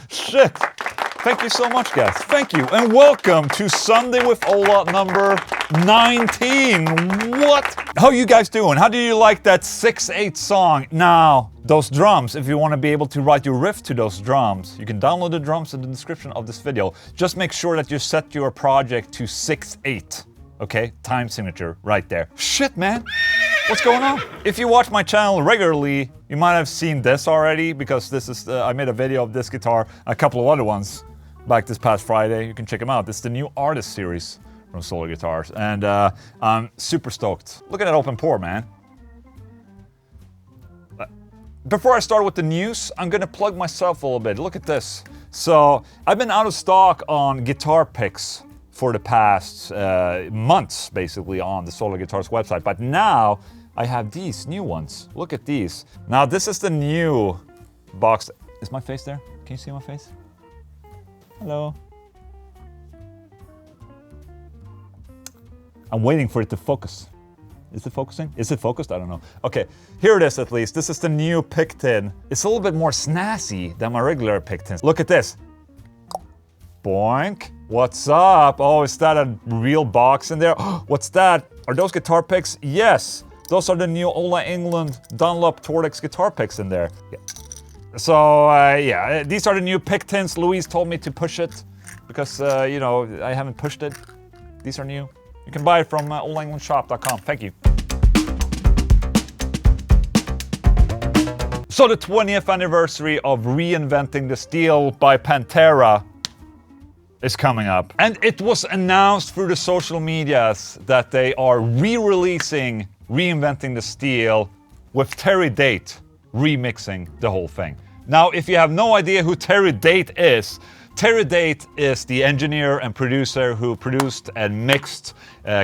Shit! Thank you so much, guys. Thank you, and welcome to Sunday with Ola number 19. What? How you guys doing? How do you like that 6/8 song? Now, those drums, if you want to be able to write your riff to those drums, you can download the drums in the description of this video. Just make sure that you set your project to 6/8. Okay? Time signature right there. Shit, man! What's going on? If you watch my channel regularly, you might have seen this already, because this is I made a video of this guitar, a couple of other ones back this past Friday. You can check them out. It's the new artist series from Solar Guitars, and I'm super stoked. Look at that open pore, man. Before I start with the news, I'm gonna plug myself a little bit. Look at this. So I've been out of stock on guitar picks for the past months, basically, on the Solar Guitars website, but now I have these new ones. Look at these. Now this is the new box. Is my face there? Can you see my face? Hello. I'm waiting for it to focus. Is it focusing? Is it focused? I don't know. Okay, here it is at least. This is the new pick tin. It's a little bit more snazzy than my regular pick tins. Look at this. Boink. What's up? Oh, is that a real box in there? What's that? Are those guitar picks? Yes. Those are the new Ola Englund Dunlop Tortex guitar picks in there. Yeah. So, yeah, these are the new pick tins. Louise told me to push it because, you know, I haven't pushed it. These are new. You can buy it from olaenglundshop.com. Thank you. So the 20th anniversary of Reinventing the Steel by Pantera is coming up. And it was announced through the social medias that they are re-releasing Reinventing the Steel with Terry Date remixing the whole thing. Now, if you have no idea who Terry Date is the engineer and producer who produced and mixed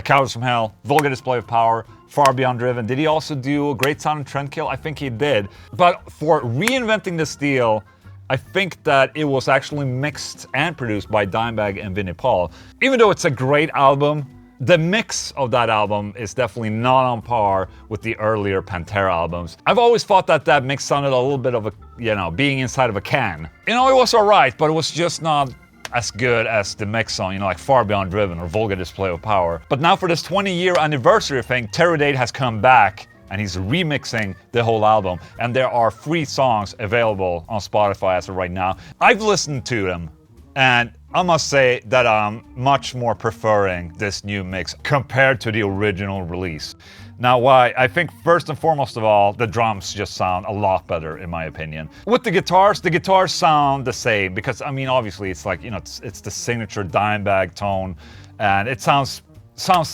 Cowards from Hell, Vulgar Display of Power, Far Beyond Driven. Did he also do a Great Sound and Trendkill? I think he did. But for Reinventing the Steel, I think that it was actually mixed and produced by Dimebag and Vinnie Paul. Even though it's a great album, the mix of that album is definitely not on par with the earlier Pantera albums. I've always thought that that mix sounded a little bit of a, you know, being inside of a can. You know, it was alright, but it was just not as good as the mix on, you know, like Far Beyond Driven or Vulgar Display of Power. But now for this 20-year anniversary thing, Terry Date has come back and he's remixing the whole album. And there are 3 songs available on Spotify as of right now. I've listened to them, and I must say that I'm much more preferring this new mix compared to the original release. Now why? I think first and foremost of all, the drums just sound a lot better in my opinion. With the guitars sound the same because, I mean, obviously it's like, you know, it's the signature Dimebag tone and it sounds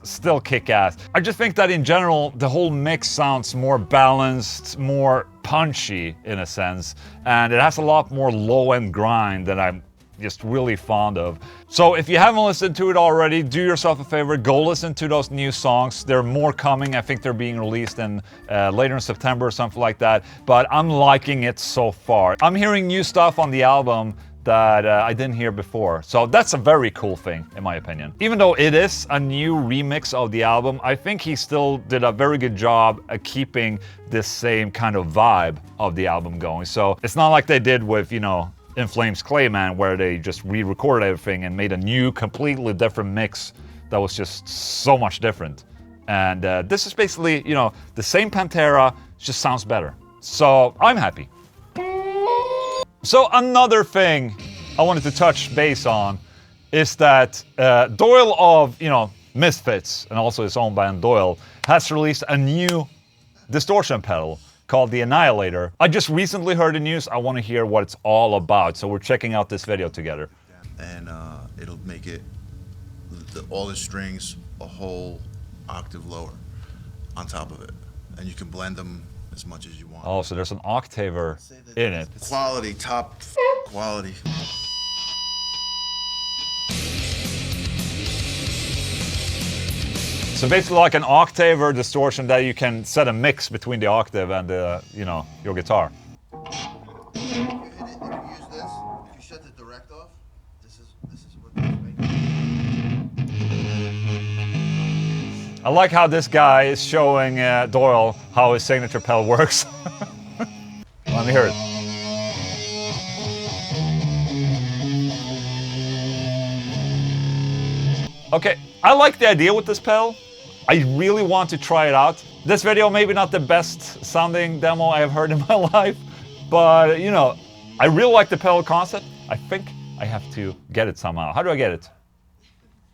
still kick-ass. I just think that in general, the whole mix sounds more balanced, more punchy in a sense, and it has a lot more low-end grind that I'm just really fond of. So if you haven't listened to it already, do yourself a favor, go listen to those new songs. There are more coming. I think they're being released in later in September or something like that, but I'm liking it so far. I'm hearing new stuff on the album that I didn't hear before, so that's a very cool thing in my opinion. Even though it is a new remix of the album, I think he still did a very good job at keeping this same kind of vibe of the album going. So it's not like they did with, you know, In Flames Clayman, where they just re-recorded everything and made a new, completely different mix that was just so much different. And this is basically, you know, the same Pantera, just sounds better. So I'm happy. So another thing I wanted to touch base on is that Doyle of, you know, Misfits, and also his own band Doyle, has released a new distortion pedal called the Annihilator. I just recently heard the news. I want to hear what it's all about, so we're checking out this video together. And it'll make it, all the strings, a whole octave lower on top of it. And you can blend them as much as you want. Oh, so there's an octaver in it. Quality, top quality. So basically like an octaver distortion that you can set a mix between the octave and the, you know, your guitar. If you hit it, if you use this, if you shut the direct off, this is what this makes. I like how this guy is showing Doyle how his signature pedal works. Let me hear it. Okay, I like the idea with this pedal. I really want to try it out. This video maybe not the best sounding demo I have heard in my life, but you know, I really like the pedal concept. I think I have to get it somehow. How do I get it?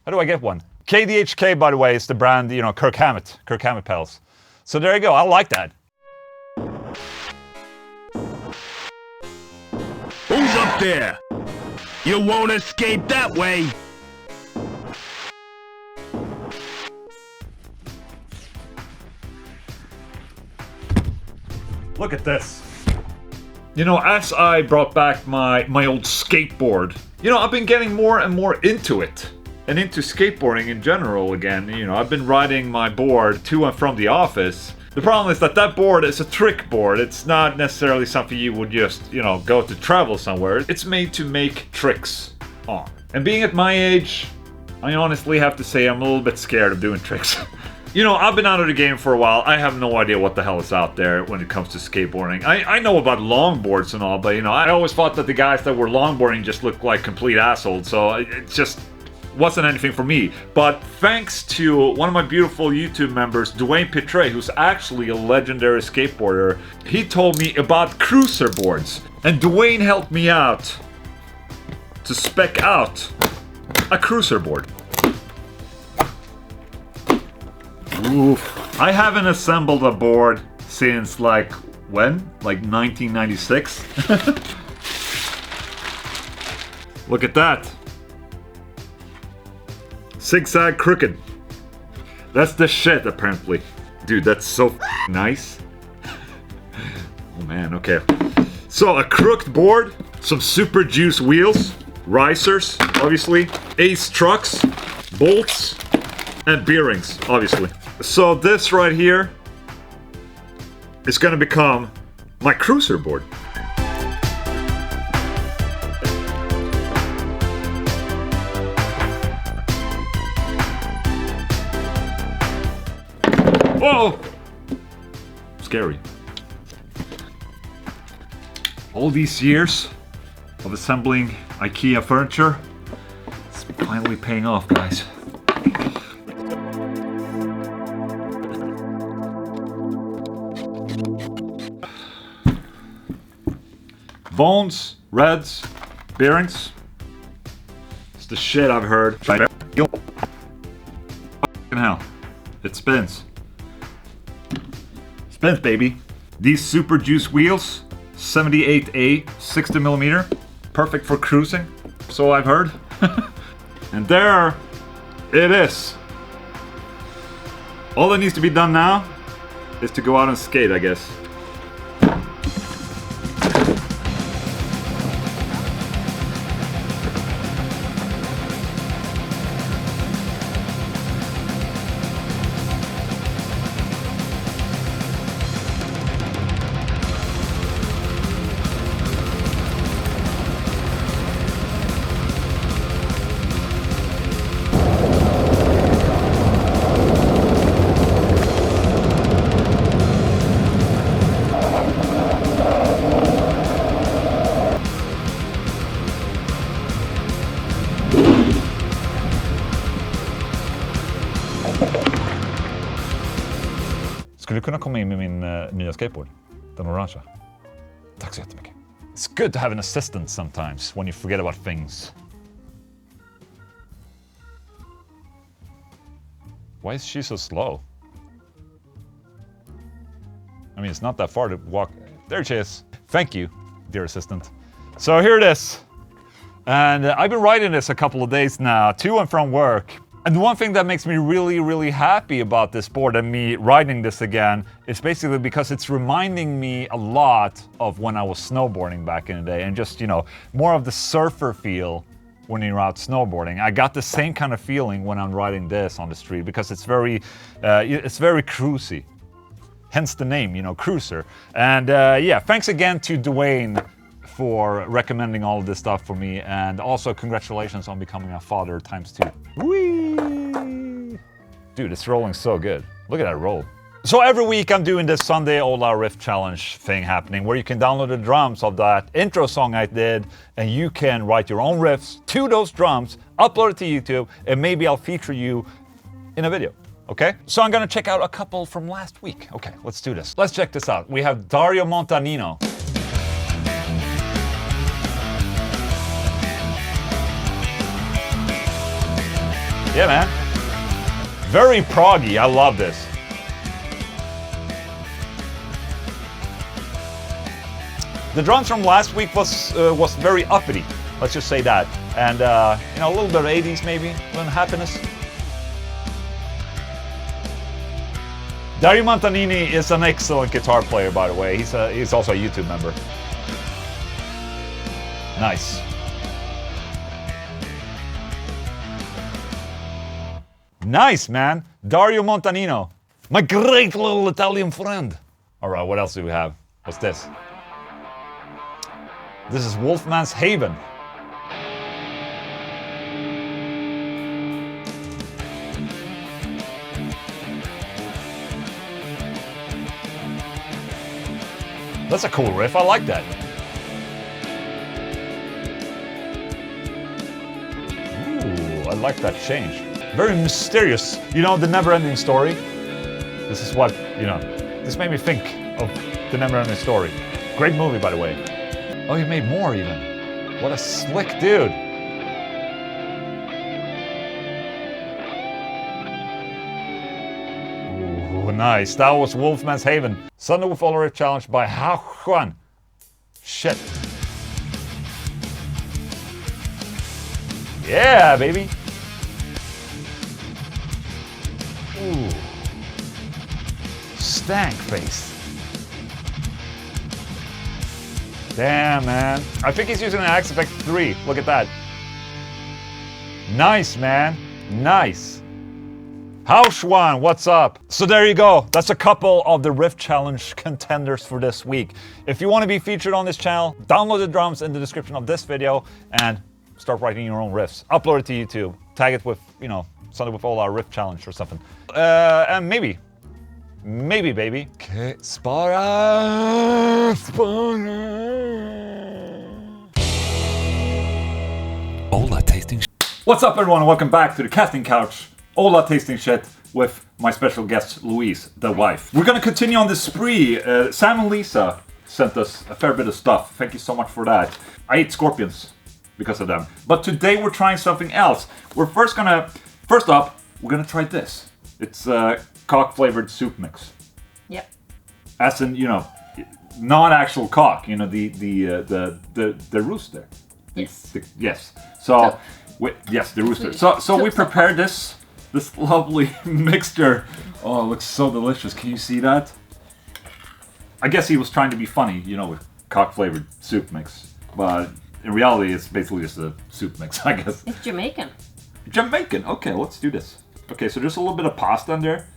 How do I get one? KDHD, by the way, is the brand, you know, Kirk Hammett pedals. So there you go, I like that. Who's up there? You won't escape that way! Look at this. You know, as I brought back my old skateboard, you know, I've been getting more and more into it. And into skateboarding in general again. You know, I've been riding my board to and from the office. The problem is that that board is a trick board. It's not necessarily something you would just, you know, go to travel somewhere. It's made to make tricks on. And being at my age, I honestly have to say I'm a little bit scared of doing tricks. You know, I've been out of the game for a while. I have no idea what the hell is out there when it comes to skateboarding. I know about longboards and all, but you know, I always thought that the guys that were longboarding just looked like complete assholes. So it just wasn't anything for me. But thanks to one of my beautiful YouTube members, Dwayne Petre, who's actually a legendary skateboarder, he told me about cruiser boards. And Dwayne helped me out to spec out a cruiser board. Oof. I haven't assembled a board since like when? Like 1996? Look at that. Zigzag crooked. That's the shit apparently. Dude, that's so nice. Oh man, okay. So a crooked board, some Super Juice wheels, risers, obviously, Ace trucks, bolts, and bearings, obviously. So this right here is gonna become my cruiser board. Whoa! Scary. All these years of assembling IKEA furniture, it's finally paying off, guys. Bones, reds, bearings. It's the shit I've heard. Fucking hell. It spins. Spins, baby. These Super Juice wheels, 78A, 60mm. Perfect for cruising, so I've heard. And there it is. All that needs to be done now is to go out and skate, I guess. Skulle du kunna komma in med min nya skateboard? Den orangea. Tack så jättemycket. It's good to have an assistant sometimes when you forget about things. Why is she so slow? I mean, it's not that far to walk. There she is. Thank you, dear assistant. So here it is. And I've been riding this a couple of days now, to and from work. And one thing that makes me really, really happy about this board and me riding this again is basically because it's reminding me a lot of when I was snowboarding back in the day and just, you know, more of the surfer feel when you're out snowboarding. I got the same kind of feeling when I'm riding this on the street because it's very cruisy. Hence the name, you know, cruiser. And yeah, thanks again to Dwayne for recommending all of this stuff for me, and also congratulations on becoming a father ×2. Whee! Dude, it's rolling so good. Look at that roll. So every week I'm doing this Sunday Ola Riff Challenge thing happening where you can download the drums of that intro song I did and you can write your own riffs to those drums, upload it to YouTube, and maybe I'll feature you in a video, okay? So I'm gonna check out a couple from last week. Okay, let's do this. Let's check this out. We have Dario Montanino. Yeah, man. Very proggy, I love this. The drums from last week was very uppity, let's just say that. And you know, a little bit of 80s maybe, a little happiness. Dario Montanini is an excellent guitar player, by the way. He's also a YouTube member. Nice. Nice, man. Dario Montanino. My great little Italian friend. All right, what else do we have? What's this? This is Wolfmans Haven. That's a cool riff, I like that. Ooh, I like that change. Very mysterious. You know, the never-ending story? This is what, you know, this made me think of the never-ending story. Great movie, by the way. Oh, you made more even. What a slick dude. Ooh, nice. That was Wolfman's Haven. Sunday with Ola Riff Challenge by Hauchoan. Shit. Yeah, baby. Ooh. Stank face. Damn, man. I think he's using an Axe Effect 3. Look at that. Nice, man. Nice. Hauchoan, what's up? So there you go. That's a couple of the Riff Challenge contenders for this week. If you want to be featured on this channel, download the drums in the description of this video and start writing your own riffs. Upload it to YouTube. Tag it with, you know, Sunday with Ola Riff Challenge or something. And maybe, baby. Okay, spara. Ola Tasting Shit. What's up, everyone, and welcome back to the casting couch. Ola Tasting Shit with my special guest, Louise, the wife. We're gonna continue on this spree. Sam and Lisa sent us a fair bit of stuff. Thank you so much for that. I ate scorpions because of them. But today we're trying something else. First up, we're gonna try this. It's cock flavored soup mix. Yep. As in, you know, not actual cock. You know, the rooster. Yes. Yes. So, yes, the rooster. So we prepared this lovely mixture. Oh, it looks so delicious. Can you see that? I guess he was trying to be funny, you know, with cock flavored soup mix. But in reality, it's basically just a soup mix, I guess. It's Jamaican. Jamaican. Okay, let's do this. Okay, so there's a little bit of pasta in there.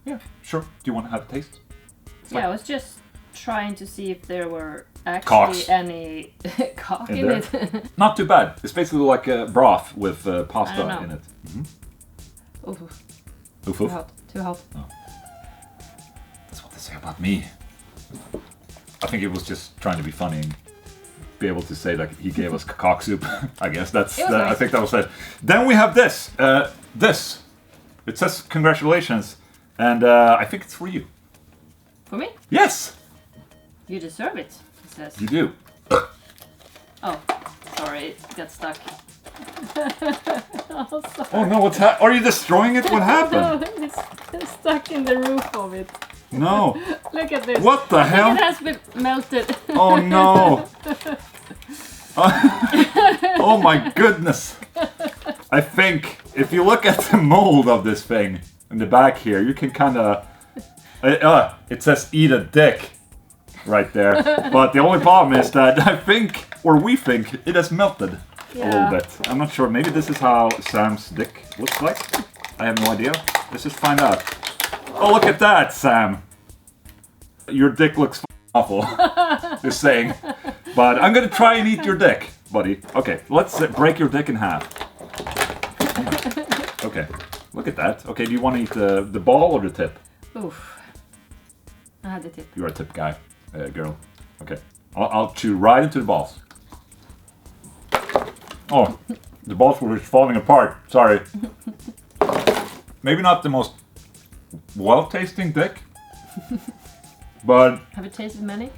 Yeah, sure. Do you want to have a taste? I was just trying to see if there were actually Cocks. any cock in there. it. Not too bad. It's basically like a broth with pasta in it. Mm-hmm. Oof. Oof, Too oof. hot. Too hot. Oh. That's what they say about me. I think it was just trying to be funny and be able to say that he gave us cock soup. I guess that's. Nice. I think that was it. Then we have this. This. It says congratulations, and I think it's for you. For me? Yes, You deserve it, it says. you do. Oh, sorry, it got stuck. Oh, sorry. Oh no! Are you destroying it? What happened? No, it's stuck in the roof of it. No. Look at this. What the hell? It has been melted. Oh no! Oh my goodness! I think if you look at the mold of this thing in the back here, you can kind of. It says "eat a dick" right there. But the only problem is that I think, or we think, it has melted a little bit. I'm not sure. Maybe this is how Sam's dick looks like. I have no idea. Let's just find out. Oh, look at that, Sam. Your dick looks awful. Just saying. But I'm gonna try and eat your dick, buddy. Okay, let's break your dick in half. Okay. Look at that. Okay, do you want to eat the ball or the tip? Oof. I had the tip. You're a tip guy, girl. Okay. I'll chew right into the balls. Oh, the balls were just falling apart. Sorry. Maybe not the most well-tasting dick, but Have you tasted many?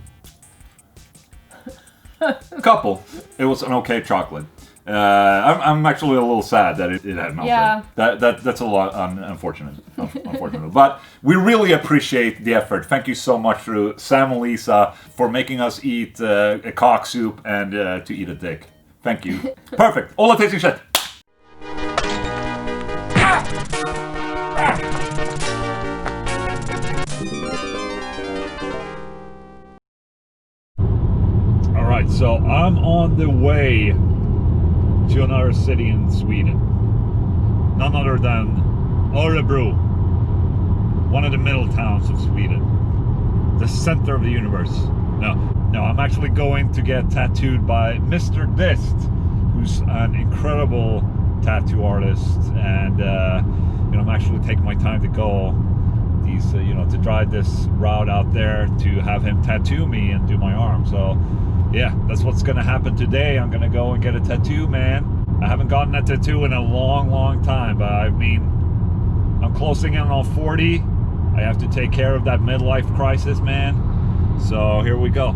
a couple. It was an okay chocolate. I'm actually a little sad that it had melted. Yeah. That's a lot unfortunate. But we really appreciate the effort. Thank you so much to Sam and Lisa for making us eat a cock soup and to eat a dick. Thank you. Perfect. Ola Tasting Shit. All right, so I'm on the way to another city in Sweden. None other than Örebro, one of the middle towns of Sweden. The center of the universe. No, I'm actually going to get tattooed by MrDist, who's an incredible tattoo artist, and I'm actually taking my time to go. To drive this route out there to have him tattoo me and do my arm. So yeah, that's what's gonna happen today. I'm gonna go and get a tattoo, man. I haven't gotten a tattoo in a long time, but I mean, I'm closing in on 40. I have to take care of that midlife crisis, man. So here we go.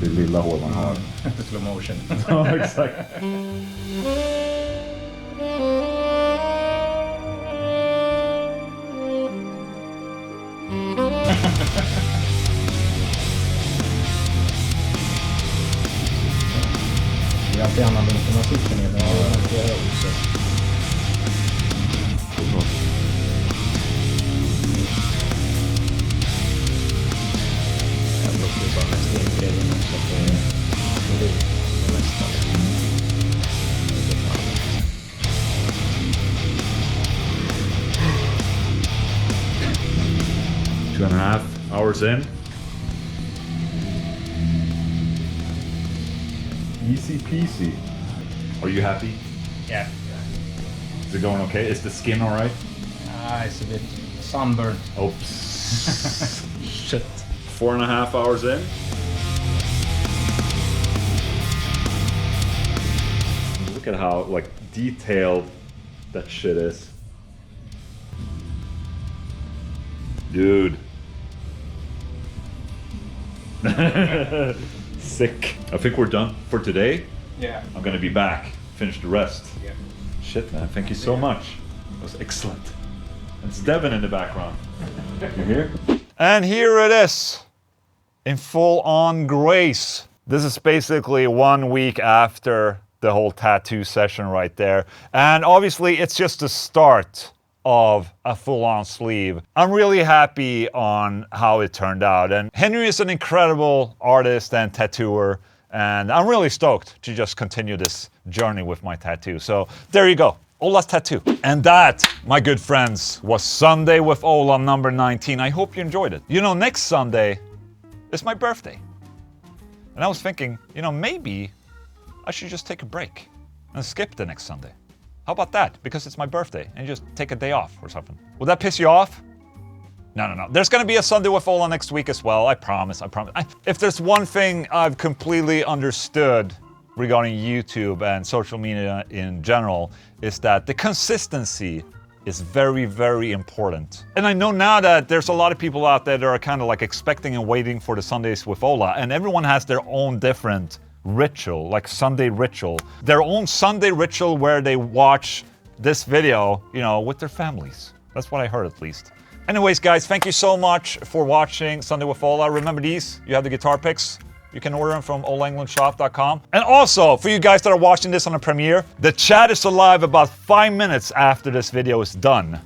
Det lilla hår man har. Slow motion. Ja, exakt. Det är alltid annorlunda när man sitter ner och göra också. Jag brukar bara mest in grejen också för det mesta. 2.5 hours in. Easy peasy. Are you happy? Yeah. Is it going okay? Is the skin alright? It's a bit sunburned. Oops. Shit. 4.5 hours in. Look at how detailed that shit is. Dude. Sick. I think we're done for today. Yeah. I'm gonna be back, finish the rest. Yeah. Shit, man, thank you so much. That was excellent. It's Devin in the background. You here? And here it is, in full-on grace. This is basically 1 week after the whole tattoo session right there. And obviously, it's just the start of a full-on sleeve. I'm really happy on how it turned out. And Henry is an incredible artist and tattooer. And I'm really stoked to just continue this journey with my tattoo. So there you go, Ola's tattoo. And that, my good friends, was Sunday with Ola number 19. I hope you enjoyed it. You know, next Sunday is my birthday. And I was thinking, maybe I should just take a break and skip the next Sunday. How about that? Because it's my birthday and just take a day off or something. Would that piss you off? No. There's gonna be a Sunday with Ola next week as well. I promise. If there's one thing I've completely understood regarding YouTube and social media in general, is that the consistency is very, very important. And I know now that there's a lot of people out there that are kind of expecting and waiting for the Sundays with Ola, and everyone has their own different ritual, Sunday ritual. Their own Sunday ritual where they watch this video, with their families. That's what I heard at least. Anyways, guys, thank you so much for watching Sunday with Ola. Remember these, you have the guitar picks. You can order them from olaenglundshop.com. And also, for you guys that are watching this on a premiere, the chat is alive about 5 minutes after this video is done.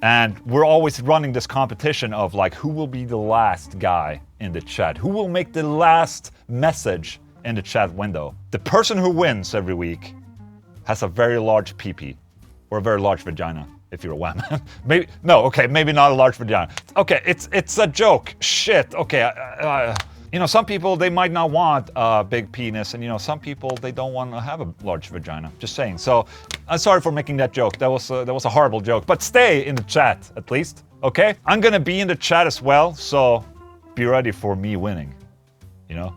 And we're always running this competition of like, who will be the last guy in the chat? Who will make the last message in the chat window? The person who wins every week has a very large pee-pee. Or a very large vagina, if you're a wham. Maybe, no, okay, maybe not a large vagina. Okay, it's a joke. Shit, okay. You know, some people, they might not want a big penis, and you know, some people, they don't want to have a large vagina. Just saying. So, I'm sorry for making that joke. That was a horrible joke. But stay in the chat, at least, okay? I'm gonna be in the chat as well, so be ready for me winning, you know?